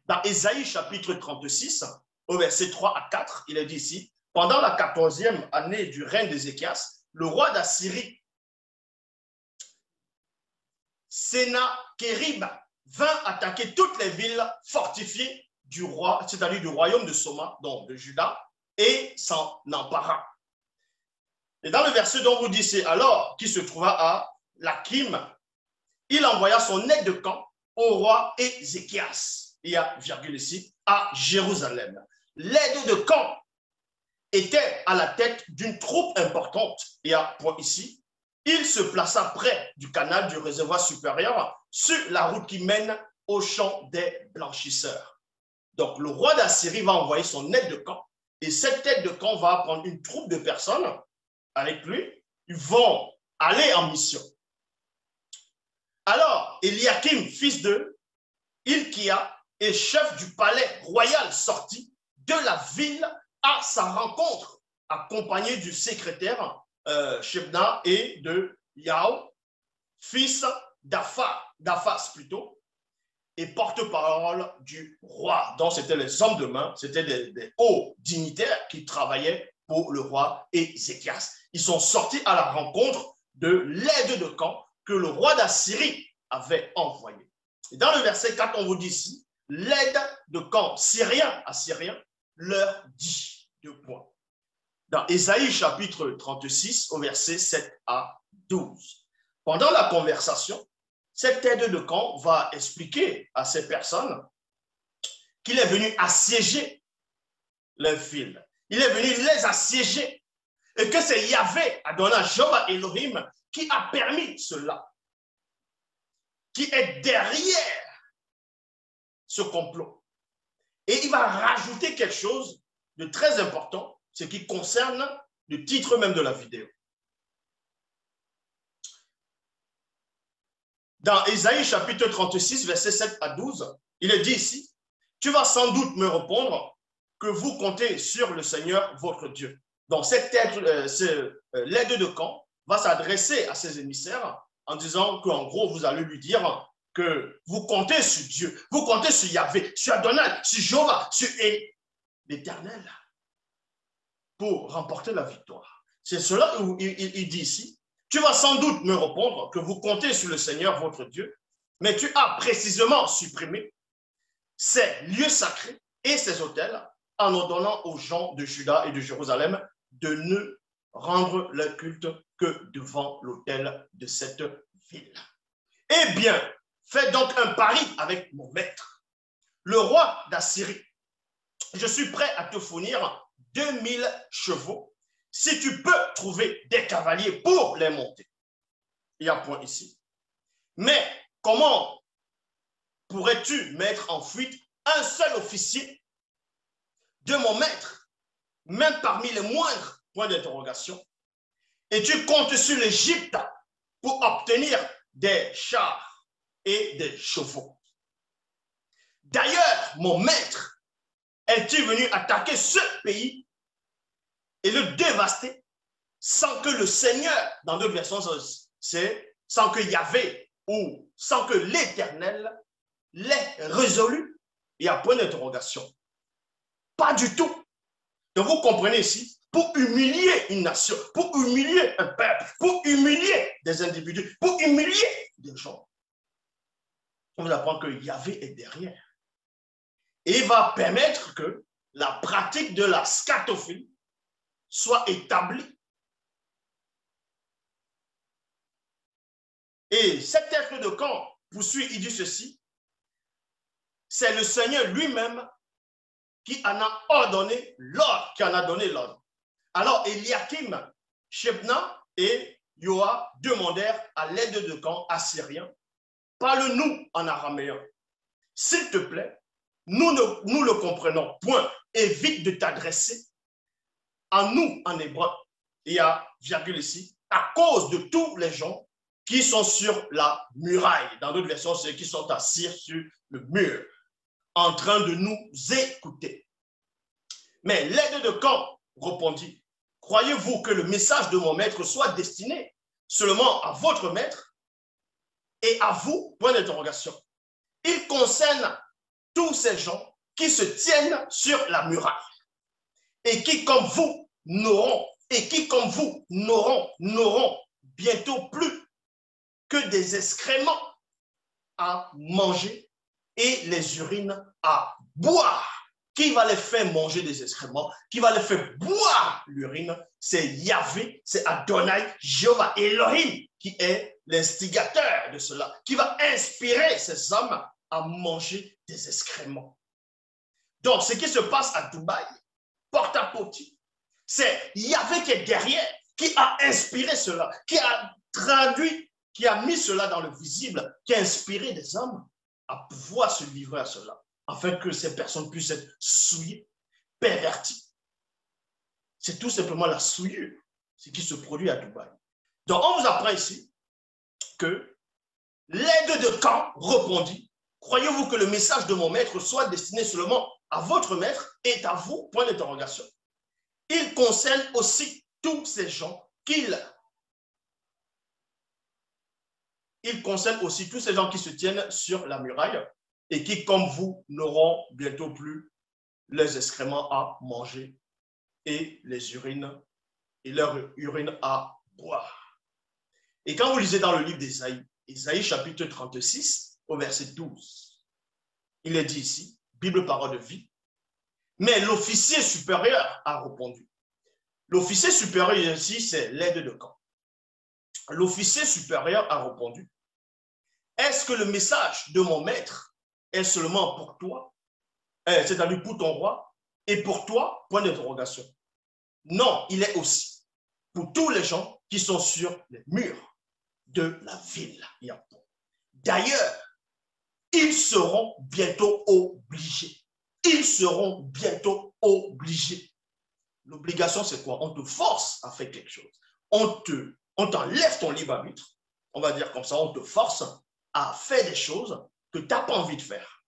Dans Ésaïe chapitre 36, au verset 3 à 4, il est dit ici, pendant la 14e année du règne d'Ézéchias, le roi d'Assyrie, Sennachérib, vint attaquer toutes les villes fortifiées du roi, c'est-à-dire du royaume de Soma, donc de Juda, et s'en empara. Et dans le verset dont vous dites, c'est alors qu'il se trouva à Lakim, il envoya son aide de camp au roi Ézéchias, il y a virgule ici, à Jérusalem. L'aide de camp était à la tête d'une troupe importante, il y a point ici. Il se plaça près du canal du réservoir supérieur sur la route qui mène au champ des blanchisseurs. Donc le roi d'Assyrie va envoyer son aide de camp et cette aide de camp va prendre une troupe de personnes avec lui. Ils vont aller en mission. Alors, Eliakim, fils de Hilkia et chef du palais royal, sortit de la ville à sa rencontre, accompagné du secrétaire Shebna et de Yao, fils d'Aphas plutôt, et porte-parole du roi. Donc, c'était les hommes de main, c'était des hauts dignitaires qui travaillaient pour le roi Ézéchias. Ils sont sortis à la rencontre de l'aide de camp que le roi d'Assyrie avait envoyé. Et dans le verset 4, on vous dit ici, l'aide de camp syrien, assyrien, leur dit deux points. Dans Ésaïe chapitre 36, au verset 7 à 12. Pendant la conversation, cette aide de camp va expliquer à ces personnes qu'il est venu assiéger les villes. Il est venu les assiéger. Et que c'est Yahvé, Adonai, Jéhovah Elohim, qui a permis cela. Qui est derrière ce complot. Et il va rajouter quelque chose de très important, ce qui concerne le titre même de la vidéo. Dans Ésaïe chapitre 36, verset 7 à 12, il est dit ici, « Tu vas sans doute me répondre que vous comptez sur le Seigneur votre Dieu. » Donc cette l'aide de camp va s'adresser à ses émissaires en disant qu'en gros, vous allez lui dire que vous comptez sur Dieu, vous comptez sur Yahvé, sur Adonai, sur Jéhovah, sur l'Éternel pour remporter la victoire. C'est cela où il dit ici, tu vas sans doute me répondre que vous comptez sur le Seigneur votre Dieu, mais tu as précisément supprimé ces lieux sacrés et ces autels en ordonnant aux gens de Juda et de Jérusalem de ne rendre leur culte que devant l'autel de cette ville. Eh bien, fais donc un pari avec mon maître, le roi d'Assyrie. Je suis prêt à te fournir 2000 chevaux si tu peux trouver des cavaliers pour les monter. Il y a un point ici. Mais comment pourrais-tu mettre en fuite un seul officier de mon maître, même parmi les moindres points d'interrogation, et tu comptes sur l'Égypte pour obtenir des chars et des chevaux. D'ailleurs, mon maître est-il venu attaquer ce pays et le dévaster sans que le Seigneur, dans d'autres versions, c'est sans que Yahvé ou sans que l'Éternel l'ait résolu? Il y a point d'interrogation. Pas du tout. Donc vous comprenez ici, pour humilier une nation, pour humilier un peuple, pour humilier des individus, pour humilier des gens, on vous apprend que Yahvé est derrière. Et il va permettre que la pratique de la scatophilie soit établie. Et cet être de camp poursuit, il dit ceci, c'est le Seigneur lui-même qui en a ordonné l'ordre, qui en a donné l'ordre. Alors Eliakim, Shebna et Yoa demandèrent à l'aide de camp assyrien, parle-nous en araméen. S'il te plaît, nous le comprenons, point, évite de t'adresser à nous en hébreu. Il y a virgule ici, à cause de tous les gens qui sont sur la muraille. Dans d'autres versions, c'est qui sont assis sur le mur, en train de nous écouter. Mais l'aide de camp répondit, croyez-vous que le message de mon maître soit destiné seulement à votre maître et à vous? Point d'interrogation. Il concerne tous ces gens qui se tiennent sur la muraille et qui, comme vous, n'auront bientôt plus que des excréments à manger et les urines à boire. Qui va les faire manger des excréments? Qui va les faire boire l'urine? C'est Yahvé, c'est Adonai, Jéhovah, Elohim, qui est l'instigateur de cela, qui va inspirer ces hommes à manger des excréments. Donc, ce qui se passe à Dubaï, porte à porte, c'est Yahvé qui est derrière, qui a inspiré cela, qui a traduit, qui a mis cela dans le visible, qui a inspiré des hommes à pouvoir se livrer à cela, afin que ces personnes puissent être souillées, perverties. C'est tout simplement la souillure, ce qui se produit à Dubaï. Donc, on vous apprend ici que l'aide de camp répondit, croyez-vous que le message de mon maître soit destiné seulement à votre maître et à vous? Point d'interrogation. Il concerne aussi tous ces gens qui se tiennent sur la muraille et qui, comme vous, n'auront bientôt plus les excréments à manger et les urines et leur urine à boire. Et quand vous lisez dans le livre d'Ésaïe, Ésaïe chapitre 36, au verset 12, il est dit ici, Bible parole de vie, mais l'officier supérieur a répondu. L'officier supérieur ici, c'est l'aide de camp. L'officier supérieur a répondu, est-ce que le message de mon maître est seulement pour toi, c'est-à-dire pour ton roi, et pour toi, point d'interrogation. Non, il est aussi pour tous les gens qui sont sur les murs de la ville. D'ailleurs, ils seront bientôt obligés. Ils seront bientôt obligés. L'obligation, c'est quoi? On te force à faire quelque chose. On t'enlève ton libre arbitre. On va dire comme ça, on te force à faire des choses que tu n'as pas envie de faire.